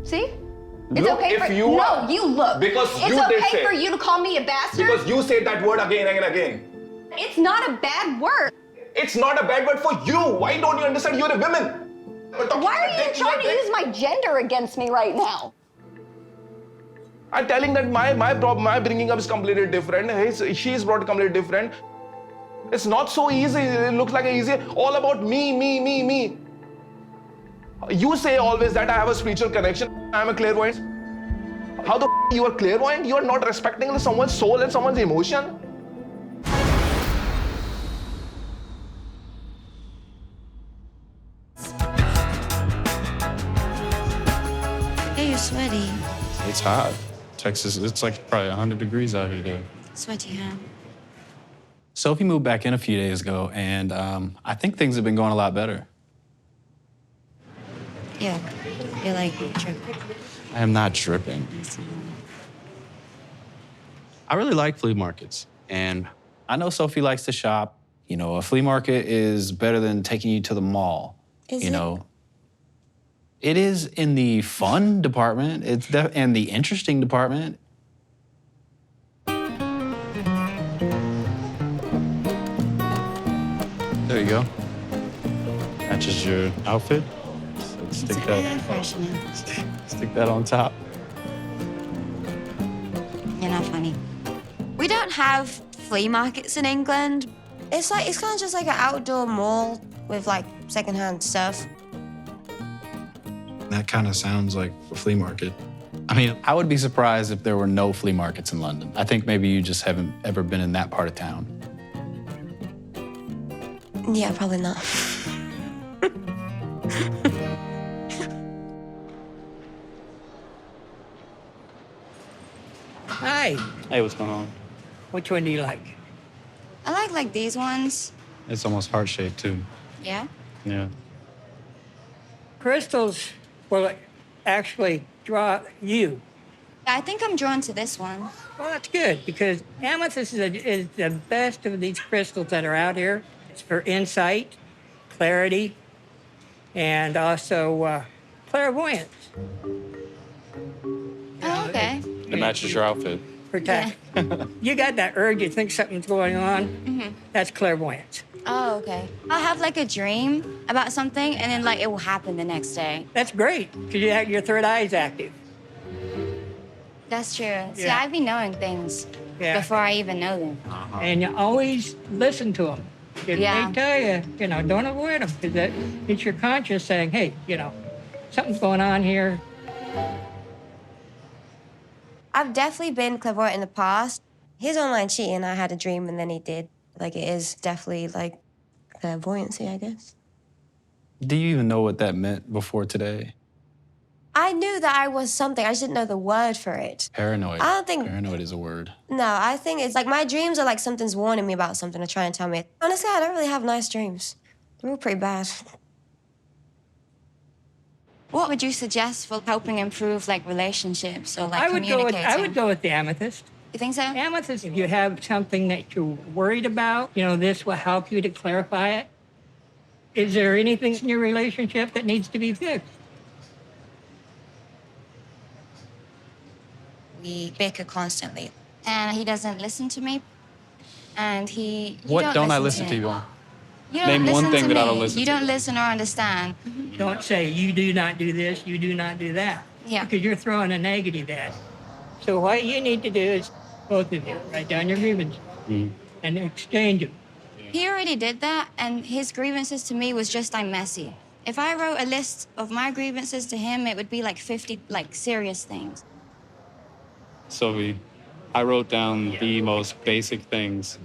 See? It's Look, okay if for you no, are- you look. Because it's you did okay say- for you to call me a bastard. Because you say that word again and again. It's not a bad word. It's not a bad word for you. Why don't you understand? You're a woman. Why are you trying to use my gender against me right now? I'm telling that my bringing up is completely different. She's brought completely different. It's not so easy. It looks like easy. All about me. You say always that I have a spiritual connection. I'm a clairvoyant. How the you are clairvoyant? You are not respecting someone's soul and someone's emotion. Hey, you're sweaty. It's hot. Texas, it's like probably 100 degrees out here today. Sweaty, huh? Sophie moved back in a few days ago, and I think things have been going a lot better. Yeah. You're like tripping. I am not tripping. I really like flea markets, and I know Sophie likes to shop. You know, a flea market is better than taking you to the mall. Is you it? know, it is in the fun department. It's and the interesting department. There you go. Matches your outfit. So stick It's that. air freshener. Stick that on top. You're not funny. We don't have flea markets in England. It's kind of just like an outdoor mall with like secondhand stuff. That kind of sounds like a flea market. I mean, I would be surprised if there were no flea markets in London. I think maybe you just haven't ever been in that part of town. Yeah, probably not. Hi, Hey, what's going on? which one do you like? I like these ones. It's almost heart-shaped, too. Yeah? Yeah. Crystals will actually draw you. I think I'm drawn to this one. Well, that's good because amethyst is the best of these crystals that are out here. It's for insight, clarity, and also clairvoyance. Oh, okay. It matches your outfit. Protect. You got that urge, you think something's going on, that's clairvoyance. Oh, okay. I'll have like a dream about something and then like it will happen the next day. That's great because you have your third eye is active. That's true. See, Yeah. I've been knowing things Yeah. before I even know them. And you always listen to them. Yeah. They tell you, don't avoid them because it's your conscience saying, hey, something's going on here. I've definitely been clairvoyant in the past. His online cheating, I had a dream and then he did. Like, it is definitely like clairvoyancy, I guess. Do you even know what that meant before today? I knew that I was something. I just didn't know the word for it. Paranoid. I don't think- Paranoid is a word. No, I think it's like my dreams are like something's warning me about something or trying to tell me. Honestly, I don't really have nice dreams. They're all pretty bad. What would you suggest for helping improve like relationships or like I would communicating? go with the amethyst. You think so? Amethyst, if you have something that you're worried about, this will help you to clarify it. Is there anything in your relationship that needs to be fixed? We bicker constantly, and he doesn't listen to me. And you What don't I listen to me. you on? You don't Name one listen thing to that I me. don't listen You to. don't listen or understand. Don't say, you do not do this, you do not do that. Yeah. Because you're throwing a negative at it. So what you need to do is, both of you, write down your grievances and exchange them. He already did that, and his grievances to me was just I'm messy. If I wrote a list of my grievances to him, it would be like 50 like serious things. Sophie, I wrote down the most basic things.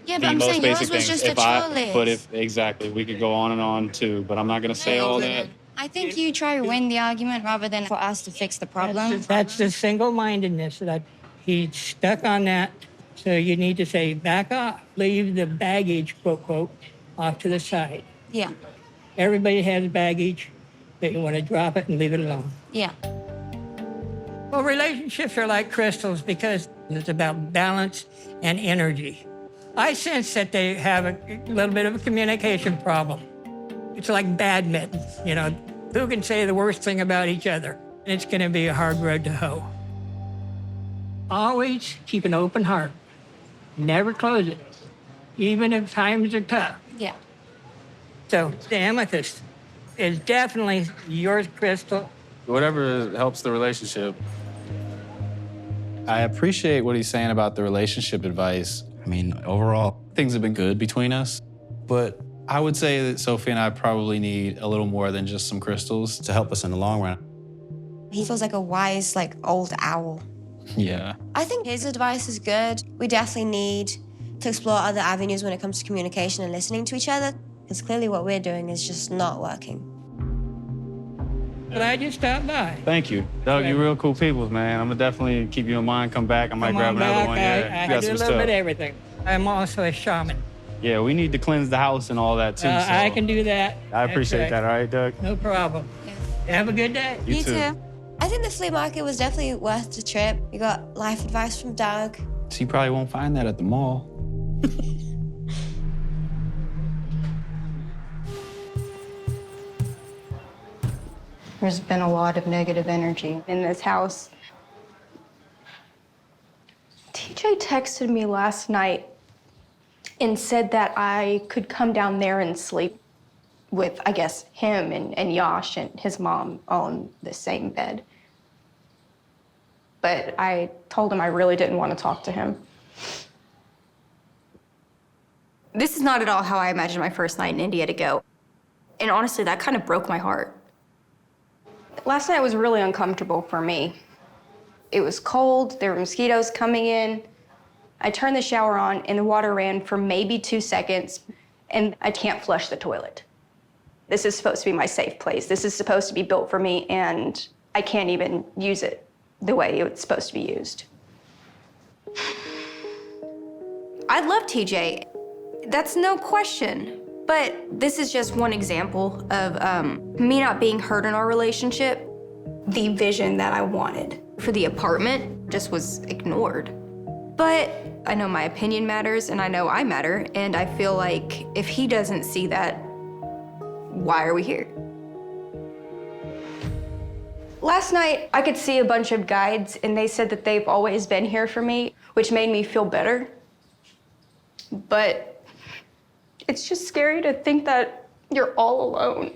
Yeah, but The I'm most saying basic yours was things. just a chill list. But if exactly, we could go on and on too. But I'm not gonna say all that. I think you try to win the argument rather than for us to fix the problem. That's the single-mindedness that he's stuck on that. So you need to say, back off, leave the baggage, quote, quote, off to the side. Yeah, Everybody has baggage, but you want to drop it and leave it alone. yeah. Well, relationships are like crystals because it's about balance and energy. I sense that they have a little bit of a communication problem. It's like badminton, who can say the worst thing about each other? It's going to be a hard road to hoe. Always keep an open heart. Never close it, even if times are tough. Yeah. So the amethyst is definitely your crystal. Whatever helps the relationship. I appreciate what he's saying about the relationship advice. I mean, overall, things have been good between us, but I would say that Sophie and I probably need a little more than just some crystals to help us in the long run. He feels like a wise, like, old owl. Yeah. I think his advice is good. We definitely need to explore other avenues when it comes to communication and listening to each other, because clearly what we're doing is just not working. Glad you stopped by. Thank you. Doug, you real cool people, man. I'm gonna definitely keep you in mind, come back. I might grab another one. Yeah, you I got do a some little stuff. bit of everything. I'm also a shaman. Yeah, we need to cleanse the house and all that too. So I can do that. I appreciate that, all right, Doug? No problem. Have a good day. You too. I think the flea market was definitely worth the trip. We got life advice from Doug. So you probably won't find that at the mall. There's been a lot of negative energy in this house. TJ texted me last night and said that I could come down there and sleep with, I guess, him and Yash and his mom on the same bed. But I told him I really didn't want to talk to him. This is not at all how I imagined my first night in India to go. And honestly, that kind of broke my heart. Last night was really uncomfortable for me. It was cold, there were mosquitoes coming in. I turned the shower on and the water ran for maybe 2 seconds, and I can't flush the toilet. This is supposed to be my safe place. This is supposed to be built for me, and I can't even use it the way it's supposed to be used. I love TJ. That's no question. But this is just one example of me not being heard in our relationship. The vision that I wanted for the apartment just was ignored. But I know my opinion matters, and I know I matter, and I feel like if he doesn't see that, why are we here? Last night, I could see a bunch of guides, and they said that they've always been here for me, which made me feel better. But it's just scary to think that you're all alone,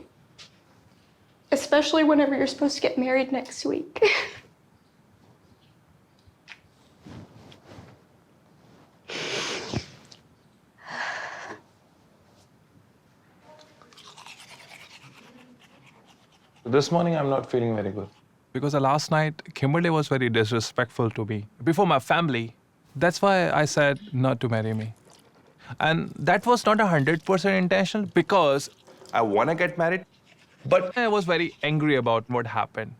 especially whenever you're supposed to get married next week. This morning, I'm not feeling very good. Because last night, Kimberly was very disrespectful to me before my family. That's why I said not to marry me. And that was not 100% intentional because I want to get married, but I was very angry about what happened.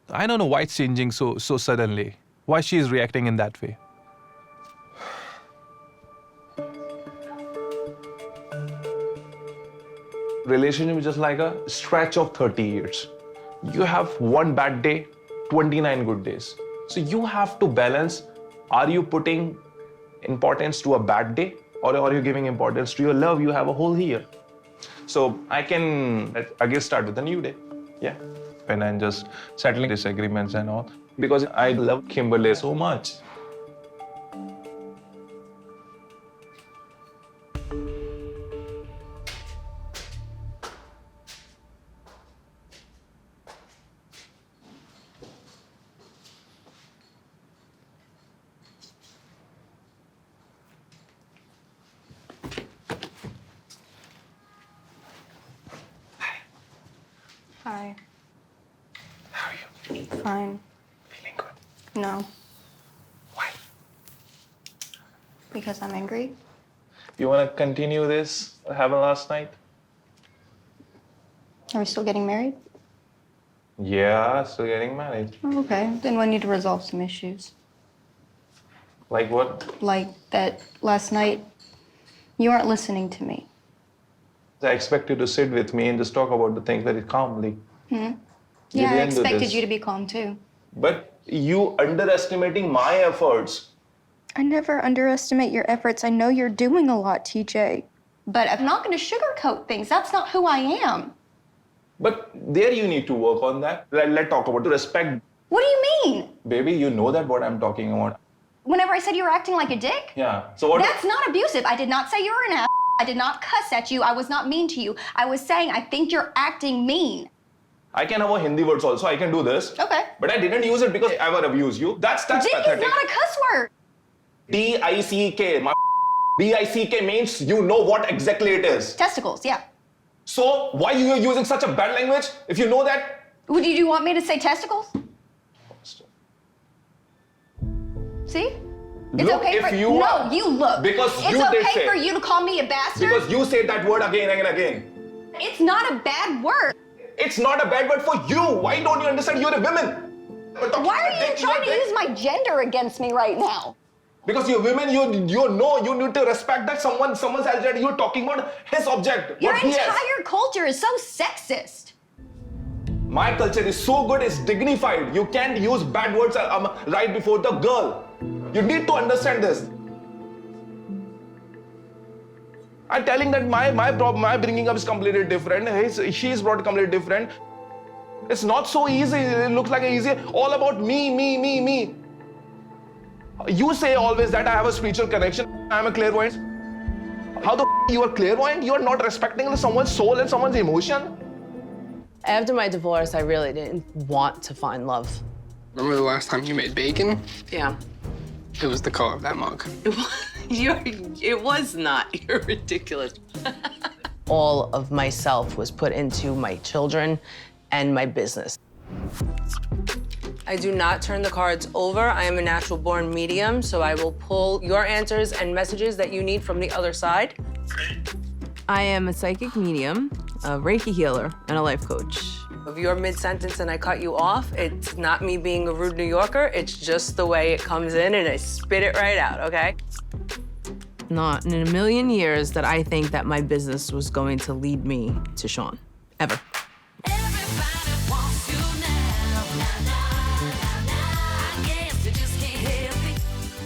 I don't know why it's changing so suddenly, why she is reacting in that way. Relationship is just like a stretch of 30 years. You have one bad day, 29 good days. So you have to balance, are you putting importance to a bad day or are you giving importance to your love you have a whole year? So I can again start with a new day. Yeah. And I'm just settling disagreements and all because I love Kimberly so much. Hi. How are you? Fine. Feeling good? No, Why? because I'm angry. You want to continue this what happened last night? Are we still getting married? Yeah, still getting married. Oh, okay, then we need to resolve some issues. Like what? Like that last night, you aren't listening to me. I expect you to sit with me and just talk about the things very calmly. Yeah, I didn't do expected this. you to be calm too. But you underestimating my efforts. I never underestimate your efforts. I know you're doing a lot, TJ. But I'm not going to sugarcoat things. That's not who I am. But there you need to work on that. Let's talk about the respect. What do you mean? Baby, you know that what I'm talking about. Whenever I said you were acting like a dick? Yeah. So what? That's not abusive. I did not say you were an ass. I did not cuss at you. I was not mean to you. I was saying I think you're acting mean. I can have a Hindi words also. I can do this. Okay. But I didn't use it because I ever abused you. That's Dick pathetic. is not a cuss word. T-I-C-K. B-I-C-K means you know what exactly it is. Testicles, yeah. So why you are using such a bad language if you know that? Would you want me to say testicles? See? It's Look, okay if for you no, are- you look. Because it's you did okay say- for you to call me a bastard. Because you say that word again and again. It's not a bad word. It's not a bad word for you. Why don't you understand you're a woman? Why are you trying to use my gender against me right now? Because you're women, you know you need to respect that someone else that you're talking about his object. Your what he has. entire culture is so sexist. My culture is so good, it's dignified. You can't use bad words right before the girl. You need to understand this. I'm telling that my bringing up is completely different. She's brought completely different. It's not so easy. It looks like easy. All about me. You say always that I have a spiritual connection. I'm a clairvoyant. How the you are clairvoyant? You are not respecting someone's soul and someone's emotion. After my divorce, I really didn't want to find love. Remember the last time you made bacon? Yeah. It was the color of that mug. It was not. You're ridiculous. All of myself was put into my children and my business. I do not turn the cards over. I am a natural born medium, so I will pull your answers and messages that you need from the other side. I am a psychic medium, a Reiki healer, and a life coach. If you're mid-sentence and I cut you off, it's not me being a rude New Yorker, it's just the way it comes in and I spit it right out, okay? Not in a million years that I think that my business was going to lead me to Sean, ever.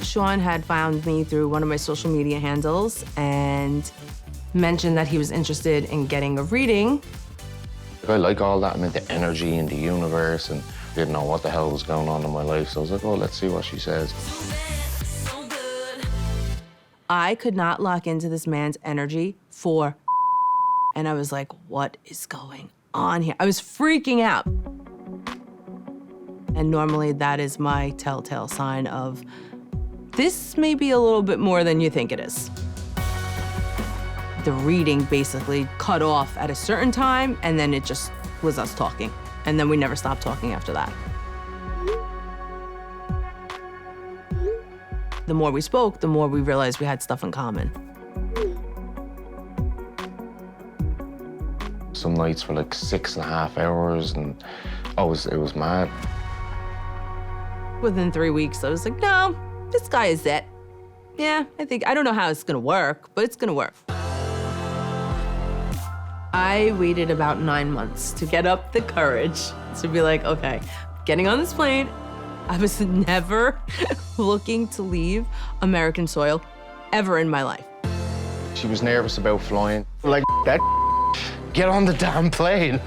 Sean had found me through one of my social media handles and mentioned that he was interested in getting a reading. I like all that. I mean, the energy in the universe, and I didn't know what the hell was going on in my life. So I was like, oh, let's see what she says. I could not lock into this man's energy for and I was like, what is going on here? I was freaking out. And normally that is my telltale sign of this may be a little bit more than you think it is. The reading basically cut off at a certain time, and then it just was us talking. And then we never stopped talking after that. The more we spoke, the more we realized we had stuff in common. Some nights were like 6.5 hours, and it was mad. Within 3 weeks, I was like, no, this guy is it. Yeah, I don't know how it's gonna work, but it's gonna work. I waited about 9 months to get up the courage to be like, okay, getting on this plane. I was never looking to leave American soil ever in my life. She was nervous about flying. Like, that get on the damn plane.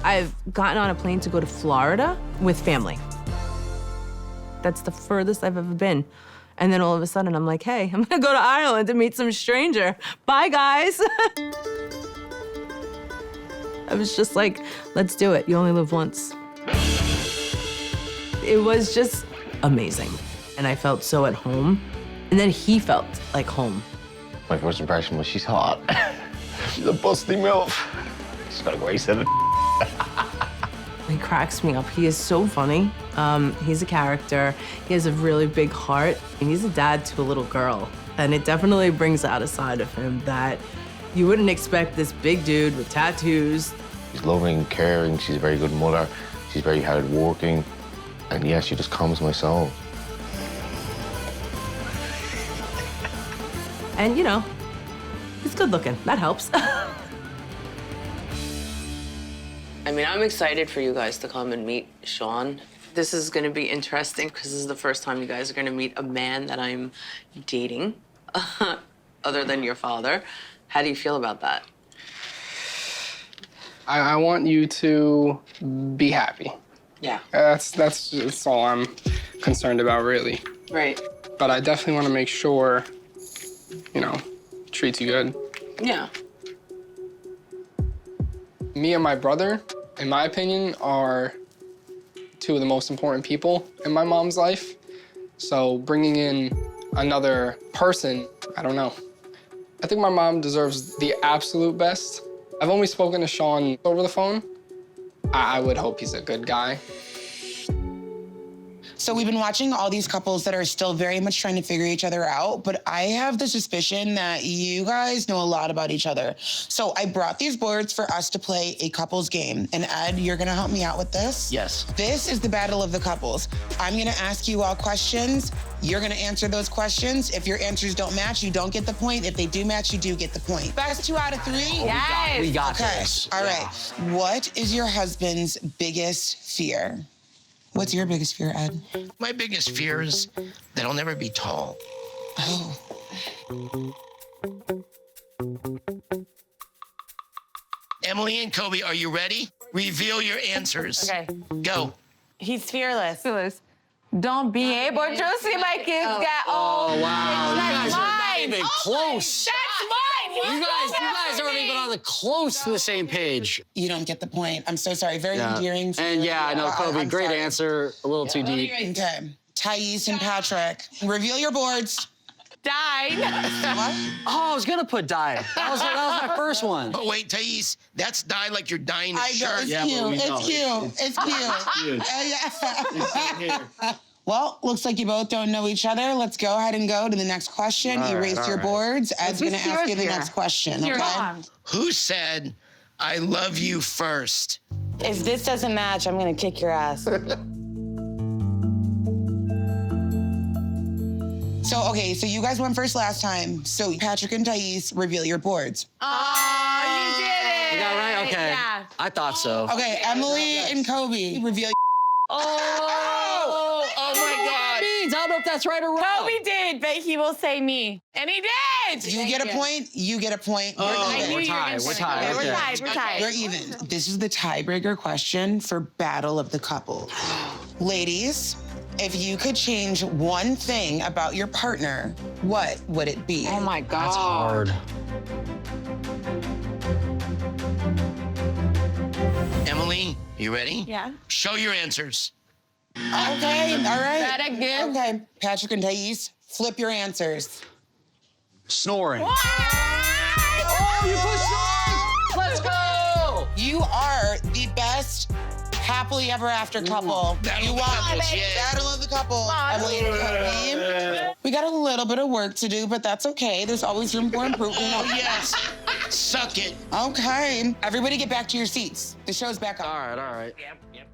I've gotten on a plane to go to Florida with family. That's the furthest I've ever been. And then all of a sudden, I'm like, hey, I'm gonna go to Ireland to meet some stranger. Bye, guys. I was just like, let's do it. You only live once. It was just amazing. And I felt so at home. And then he felt like home. My first impression was she's hot. She's a busty MILF. She's got a great set of He cracks me up. He is so funny. He's a character. He has a really big heart. And he's a dad to a little girl. And it definitely brings out a side of him that you wouldn't expect this big dude with tattoos. She's loving, caring. She's a very good mother. She's very hardworking. And yeah, she just calms my soul. And you know, he's good looking. That helps. I mean, I'm excited for you guys to come and meet Sean. This is gonna be interesting because this is the first time you guys are gonna meet a man that I'm dating, other than your father. How do you feel about that? I want you to be happy. Yeah. That's all I'm concerned about, really. Right. But I definitely want to make sure, you know, treats you good. Yeah. Me and my brother, in my opinion, are two of the most important people in my mom's life. So bringing in another person, I don't know. I think my mom deserves the absolute best. I've only spoken to Sean over the phone. I would hope he's a good guy. So we've been watching all these couples that are still very much trying to figure each other out, but I have the suspicion that you guys know a lot about each other. So I brought these boards for us to play a couples game. And Ed, you're gonna help me out with this? Yes. This is the battle of the couples. I'm gonna ask you all questions. You're gonna answer those questions. If your answers don't match, you don't get the point. If they do match, you do get the point. Best 2 out of 3? Yes. We got okay. this. All right. What is your husband's biggest fear? What's your biggest fear, Ed? My biggest fear is that I'll never be tall. Oh. Emily and Kobe, are you ready? Reveal your answers. Okay. Go. He's fearless. Fearless. Don't be able to see my kids get Oh, wow. You guys are not mine. even close. That's mine. You guys aren't even on the close to the same page. You don't get the point. I'm so sorry. Very endearing. And yeah, I know, Kobe, great sorry. answer. A little too deep. Okay. Thais and Patrick, reveal your boards. Died. What? Oh, I was gonna put die. That was my first one. Oh, wait, Thais, that's die like you're dying to I know, shirt. it's Yeah, cute. but we know. It's cute. It's cute. Cute. Well, looks like you both don't know each other. Let's go ahead and go to the next question. Erase your boards. Ed's going to ask you the next question, okay? Who said, I love you first? If this doesn't match, I'm gonna kick your ass. So, okay, so you guys went first last time. So Patrick and Thais, reveal your boards. Oh, you did it. You got it right? Okay. Yeah. I thought so. Okay, Emily and Kobe, reveal Oh my God. I don't know if that's right or wrong. Kobe did, but he will say me. And he did. You get a point, you get a point. Oh, We're even. we're tied. We're tied. Yeah, we're Okay. tied. We're tied. We're even. This is the tiebreaker question for Battle of the Couple. Ladies, if you could change one thing about your partner, what would it be? Oh my God. That's hard. Emily, you ready? Yeah. Show your answers. Okay, all right. That again? Okay, Patrick and Thais, flip your answers. Snoring. Oh, you put snoring! Let's go! You are the best happily ever after couple. Battle You of the won. couples, yeah. Battle of the couple. Emily and Kobe. We got a little bit of work to do, but that's okay. There's always room for improvement. Oh, yes. Suck it. Okay. Everybody get back to your seats. The show's back on. All right. Yep.